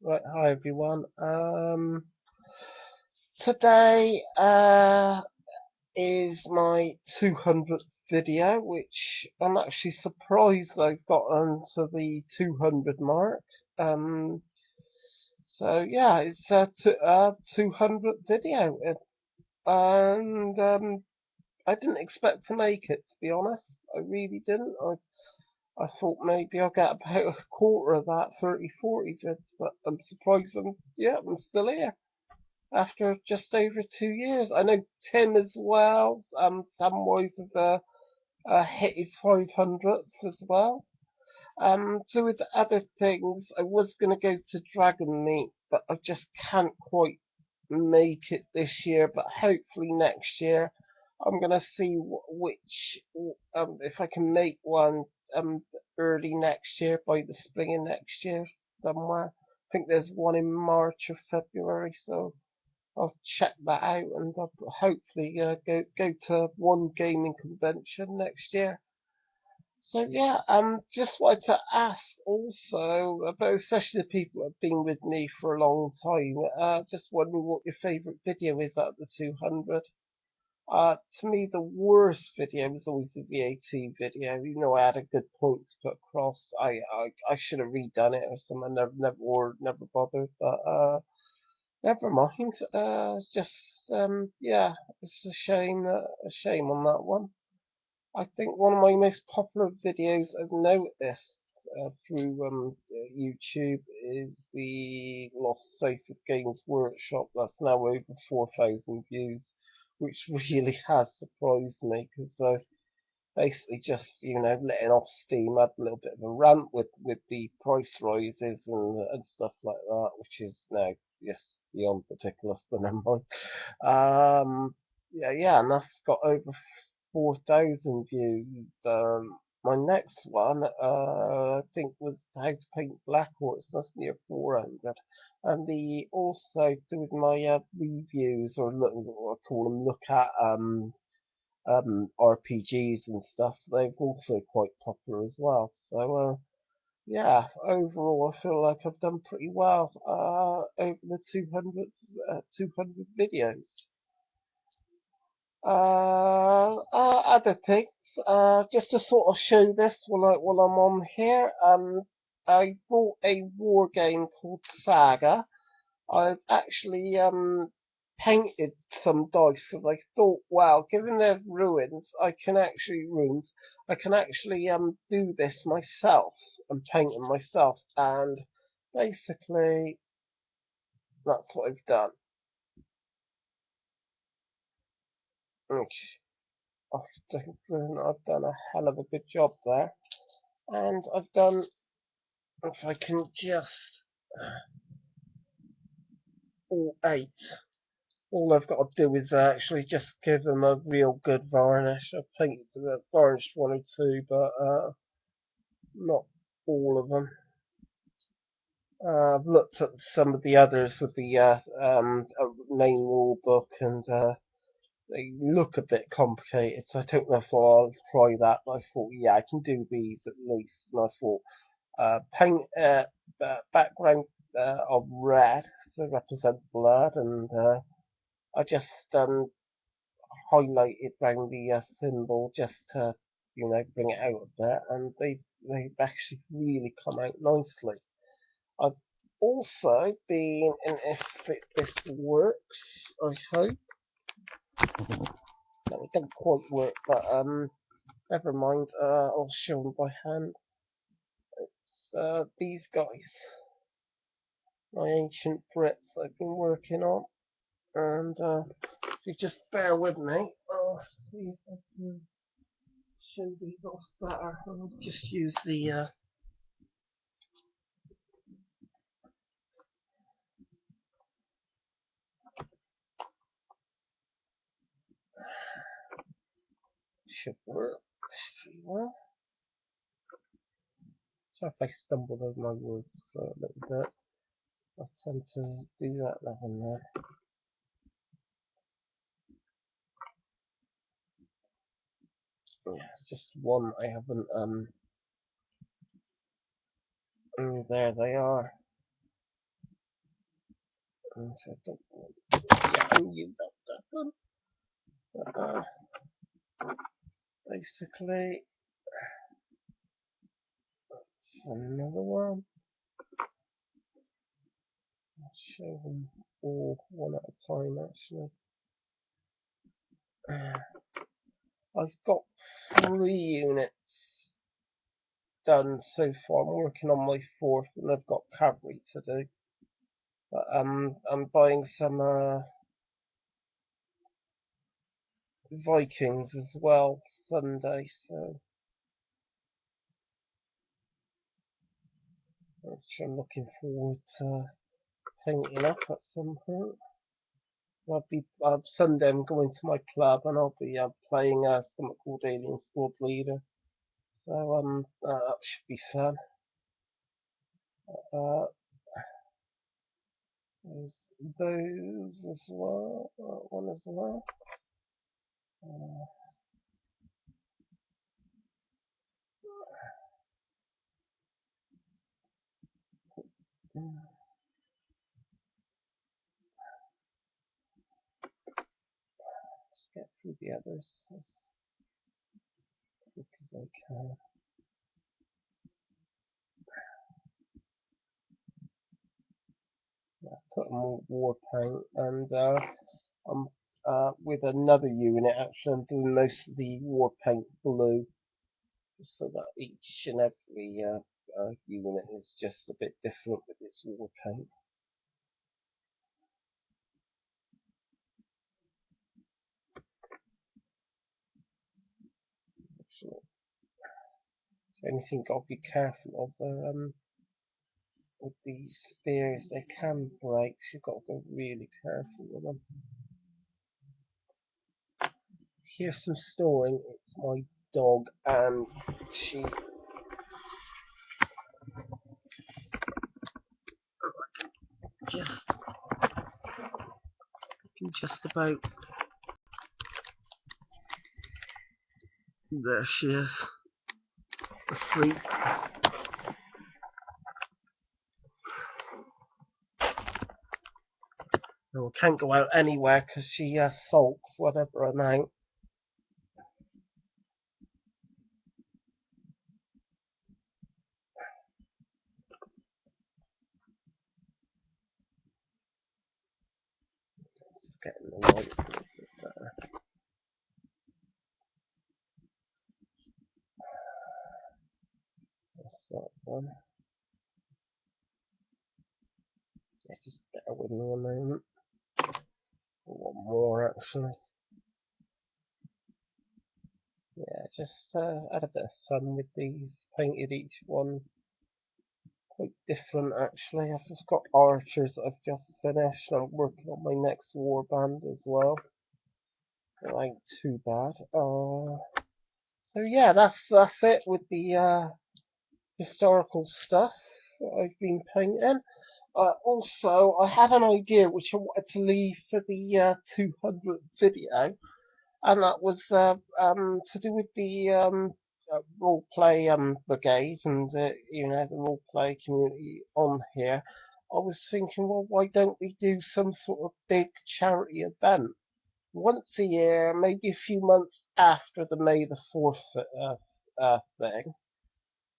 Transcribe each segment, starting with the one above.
Right, hi everyone. Today is my 200th video, which I'm actually surprised I've gotten to the 200 mark. Um, so yeah, it's a 200th video, and I didn't expect to make it, to be honest. I really didn't. I thought maybe I'll get about a quarter of that, 30, 40 vids, but I'm surprised I'm still here after just over 2 years. I know Tim as well. Samwise have hit his 500th as well. So with the other things, I was going to go to Dragon Meet, but I just can't quite make it this year. But hopefully next year, I'm going to see which if I can make one early next year, by the spring of next year somewhere. I think there's one in March or February, so I'll check that out and I'll hopefully go to one gaming convention next year. So yeah, just wanted to ask also about, especially the people that have been with me for a long time. Just wondering what your favourite video is out of the 200. To me, the worst video was always the VAT video. You know, I had a good point to put across. I should have redone it or something. Never bothered. But never mind. Just yeah, it's a shame on that one. I think one of my most popular videos I've noticed through YouTube is the Lost Sofa Games Workshop. That's now over 4,000 views, which really has surprised me because I basically just, letting off steam. I had a little bit of a rant with the price rises and stuff like that, which is now just beyond ridiculous, but never mind. Yeah, and that's got over 4,000 views. My next one, I think, was How to Paint Black Horse. That's near 400. And the also doing my reviews, or look, what I call them, look at RPGs and stuff. They've also quite popular as well. So yeah, overall, I feel like I've done pretty well over the 200 videos. Other things, just to sort of show this while I'm on here, I bought a war game called Saga. I've actually painted some dice because I thought, wow, given their ruins, I can actually do this myself and paint them myself, and basically that's what I've done. Which I've done a hell of a good job there. And I've done, if I can just, all eight. All I've got to do is actually just give them a real good varnish. I've painted the varnished one or two, but not all of them. I've looked at some of the others with the main rule book, and they look a bit complicated, so I don't know if I'll try that. But I thought, yeah, I can do these at least. And I thought, paint background of red to represent blood, and I just highlighted around the symbol just to bring it out a bit, and they've actually really come out nicely. I've also been, and if this works, I hope. No, it doesn't quite work, but never mind. I'll show them by hand. It's these guys, my ancient Brits I've been working on, and if you just bear with me, I'll see if I can show these off better. I'll just use the should work pretty well. So if I stumbled over my words a little bit, I tend to do that now and then. Yeah, it's just one I haven't there they are. So I don't want to unmute that one. Basically, it's another one. I'll show them all one at a time actually. I've got 3 units done so far. I'm working on my 4th and I've got cavalry to do. But I'm buying some Vikings as well Sunday, so which I'm looking forward to painting up at some point. I'll be Sunday. I'm going to my club and I'll be playing something called Alien Squad Leader. So that should be fun. Uh, there's those as well. One as well. Just get through the others as quick as I can. I put them all war paint, and I'm with another unit. Actually, I'm doing most of the war paint blue, so that each and every unit is just a bit different with its war paint. Actually, anything got to be careful of with these spears. They can break, so you've got to go really careful with them. Here's some snoring. It's my dog, and she just about there. She is asleep. And we can't go out anywhere because she sulks whatever amount. It's getting the light a little bit better. That's that one. Yeah, just bear with me a moment. One more actually. Yeah, just had a bit of fun with these. Painted each one quite different actually. I've just got archers that I've just finished. I'm working on my next warband as well. So it ain't too bad. So yeah, that's it with the historical stuff that I've been painting. Also, I had an idea which I wanted to leave for the 200th video, and that was to do with the role play brigade and you know, the role play community on here. I was thinking, well, why don't we do some sort of big charity event once a year, maybe a few months after the May the 4th thing,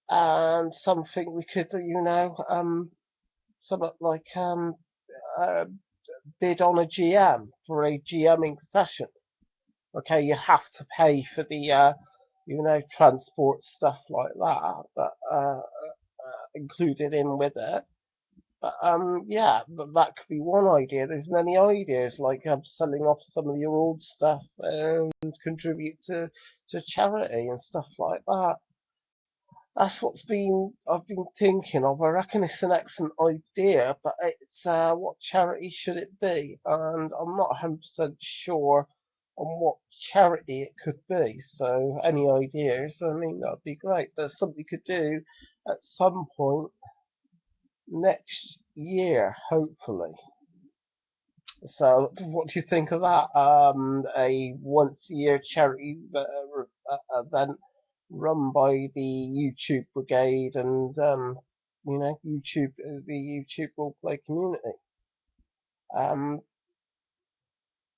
and something we could, you know, something like uh, bid on a GM for a GMing session. Okay, you have to pay for the you know, transport stuff like that, but included in with it. But yeah, that could be one idea. There's many ideas, like selling off some of your old stuff and contribute to charity and stuff like that. That's I've been thinking of. I reckon it's an excellent idea, but it's what charity should it be? And I'm not 100% sure on what charity it could be. So any ideas? I mean, that'd be great. There's something you could do at some point next year, hopefully. So what do you think of that? A once a year charity event run by the YouTube Brigade and you know, the YouTube roleplay community. Um,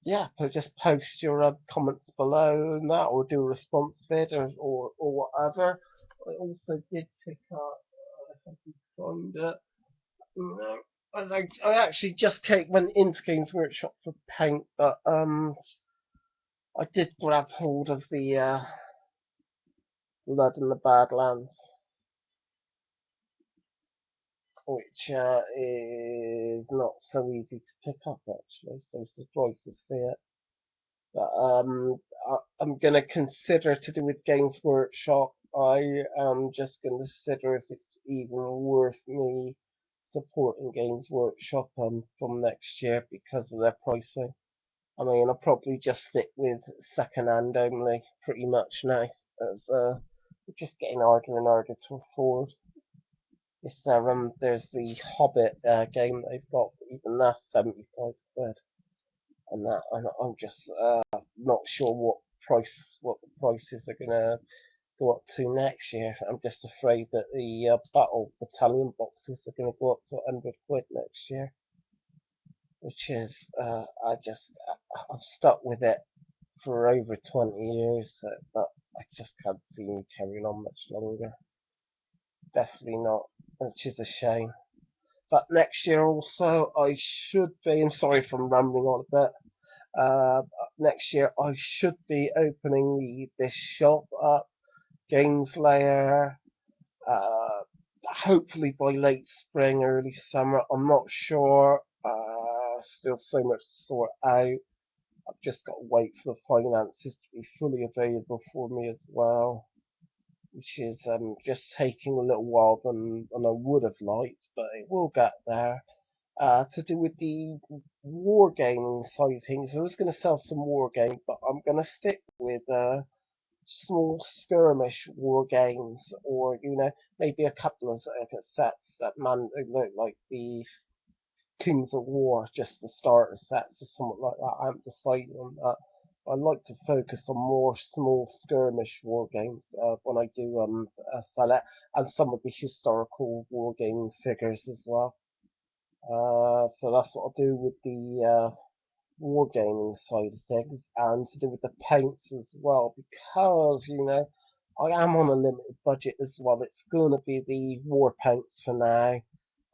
yeah, so just post your comments below and that, or do a response vid, or whatever. I also did pick up, if I can find it. No, I actually just went into Games Workshop for paint, but I did grab hold of the Blood in the Badlands, which is not so easy to pick up actually. So surprised to see it. But I'm gonna consider to do with Games Workshop. I am just gonna consider if it's even worth me supporting Games Workshop from next year because of their pricing. I mean, I'll probably just stick with second hand only, pretty much now, as it's just getting harder and harder to afford. There's the Hobbit game they've got, even that's 75 quid, and that I'm just not sure what the prices are gonna go up to next year. I'm just afraid that the Battle Battalion boxes are gonna go up to 100 quid next year, which is I'm stuck with it for over 20 years, but I just can't see me carrying on much longer. Definitely not, which is a shame. But next year also, I should be, I'm sorry if I'm rambling on a bit, uh, next year I should be opening this shop up, Games Layer, uh, hopefully by late spring, early summer. I'm not sure, still so much to sort out. I've just got to wait for the finances to be fully available for me as well, which is just taking a little while than I would have liked, but it will get there. To do with the wargaming side of things, I was going to sell some wargames, but I'm going to stick with small skirmish war games, or maybe a couple of sets that look like the Kings of War, just the starter sets or something like that. I haven't decided on that. I like to focus on more small skirmish war games when I do sell it, and some of the historical wargaming figures as well. So that's what I'll do with the wargaming side of things, and to do with the paints as well, because I am on a limited budget as well. It's going to be the war paints for now,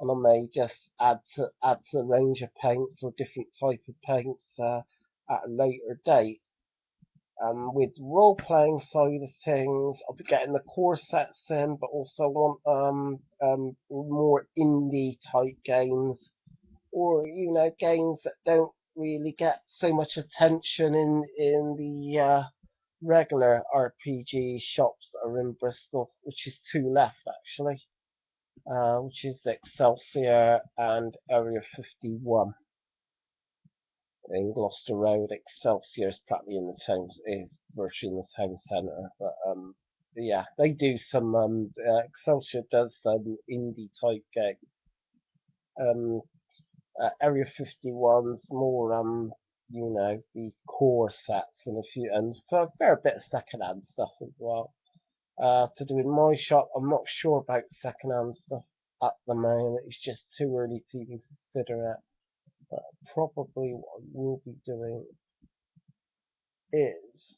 and I may just add to the range of paints or different type of paints at a later date. With role playing side of things, I'll be getting the core sets in, but also want more indie type games, or games that don't really get so much attention in the regular RPG shops that are in Bristol, which is two left actually, which is Excelsior and Area 51 in Gloucester Road. Excelsior is practically in the town, is virtually in the town centre, but yeah, they do some. Excelsior does some indie type games. Um, Area 51's more the core sets and a few and for a fair bit of second hand stuff as well. To do with my shop, I'm not sure about second hand stuff at the moment. It's just too early to even consider it. But probably what I will be doing is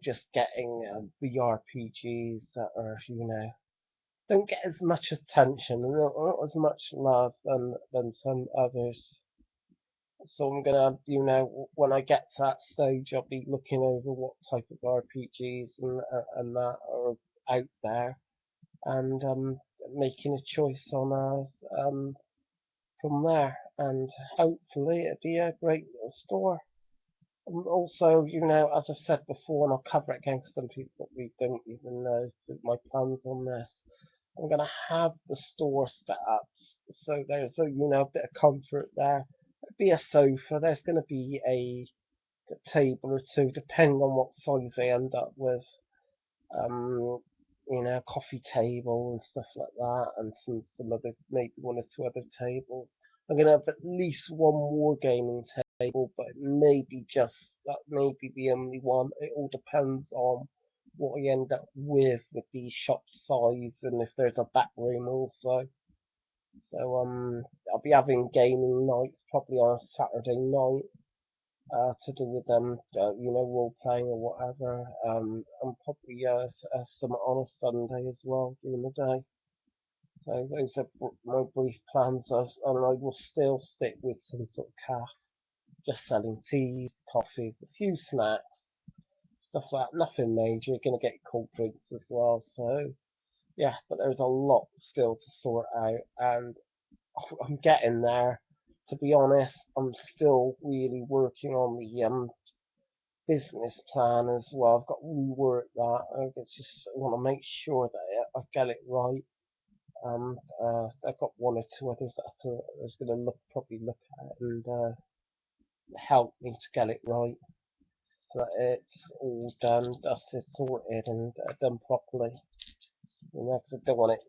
just getting the RPGs that are don't get as much attention and not as much love than some others. So I'm gonna, when I get to that stage, I'll be looking over what type of RPGs and that are out there, and making a choice on ours from there. And hopefully it'll be a great little store. And also, as I've said before, and I'll cover it again because some people probably don't even know my plans on this. I'm gonna have the store set up so there's a bit of comfort there. There'll be a sofa. There's gonna be a table or two, depending on what size they end up with. Um, coffee table and stuff like that, and some other, maybe one or two other tables. I'm gonna have at least one more gaming table, but it may be just that may be the only one. It all depends on what I end up with the shop size and if there's a back room also. So I'll be having gaming nights probably on a Saturday night to do with role playing or whatever. And probably some on a Sunday as well during the day. So those are my brief plans, and I will still stick with some sort of cafe, just selling teas, coffees, a few snacks, stuff like that. Nothing major. You're gonna get cold drinks as well. So yeah, but there's a lot still to sort out, and I'm getting there. To be honest, I'm still really working on the business plan as well. I've got to rework that. I want to make sure that I get it right. I've got one or two others that I was going to probably look at and help me to get it right, so that it's all done, dusted, sorted, and done properly. 'Cause I don't want it,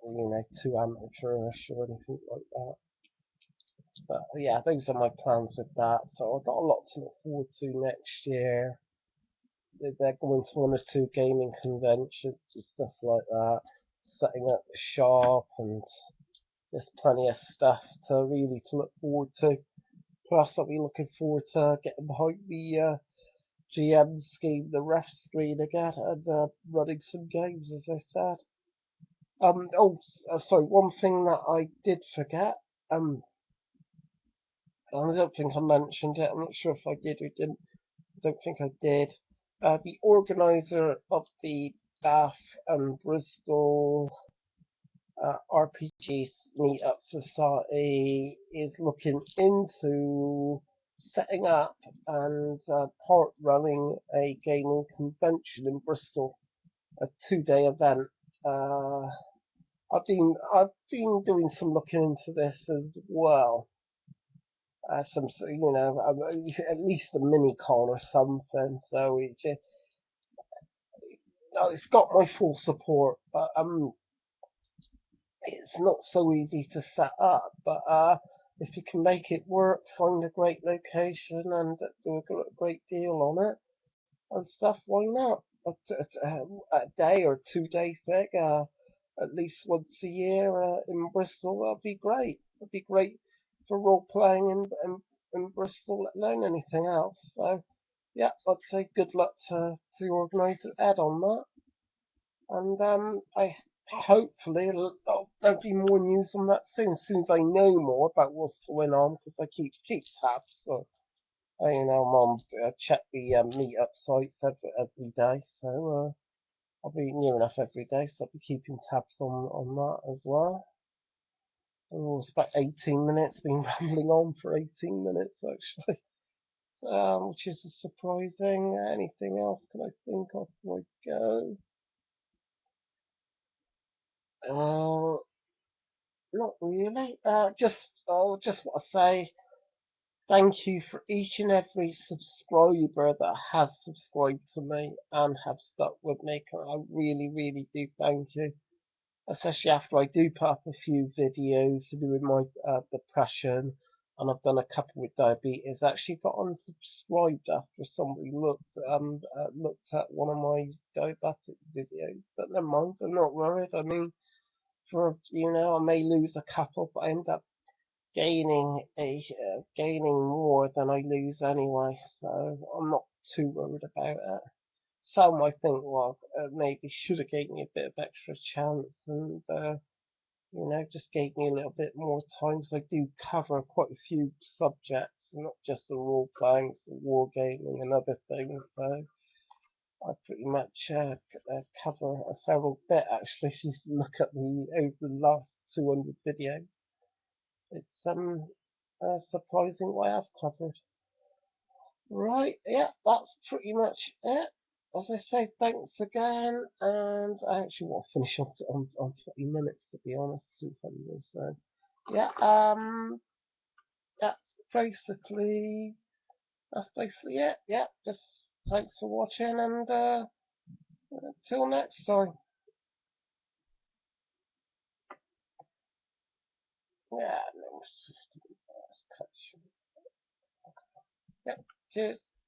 too amateurish or anything like that. But yeah, those are my plans with that. So I've got a lot to look forward to next year. They're going to one or two gaming conventions and stuff like that, setting up the shop, and there's plenty of stuff to look forward to. Plus, I'll be looking forward to getting behind the GM scheme, the ref screen again, and running some games, as I said. Sorry, one thing that I did forget. I don't think I mentioned it. I'm not sure if I did or didn't. I don't think I did. The organizer of the Bath and Bristol RPG Meetup Society is looking into setting up and part running a gaming convention in Bristol, a 2-day event. Uh, I've been doing some looking into this as well. At least a mini con or something. So it's got my full support, but it's not so easy to set up. But if you can make it work, find a great location and do a great deal on it and stuff, why not? A day or 2-day thing, at least once a year in Bristol, that'd be great. That'd be great for role playing in Bristol, let alone anything else. So, yeah, I'd say good luck to organiser Ed on that. And I hopefully there'll be more news on that soon. As soon as I know more about what's going on, because I keep tabs. So I'm on check the meetup sites every day. So I'll be near enough every day, so I'll be keeping tabs on that as well. Oh, it's about 18 minutes. Been rambling on for 18 minutes actually. So, which is surprising. Anything else can I think of before I go? Uh, Not really. Just want to say thank you for each and every subscriber that has subscribed to me and have stuck with me. I really, really do thank you. Especially after I do put up a few videos to do with my depression, and I've done a couple with diabetes. I actually got unsubscribed after somebody looked at one of my diabetic videos. But never mind, I'm not worried. I mean, I may lose a couple, but I end up gaining more than I lose anyway, so I'm not too worried about it. Some I think, well, maybe should have gave me a bit of extra chance and just gave me a little bit more time, because I do cover quite a few subjects, not just the role playing, the wargaming and other things. So I pretty much cover a fair bit actually. If you look at the over the last 200 videos, it's surprising what I've covered. Right, yeah, that's pretty much it. As I say, thanks again, and I actually want to finish on 20 minutes to be honest, 200. So, yeah, that's basically it. Yeah, just thanks for watching, and until next time. Yeah, no, it's 15 minutes. Cut. Yep, cheers.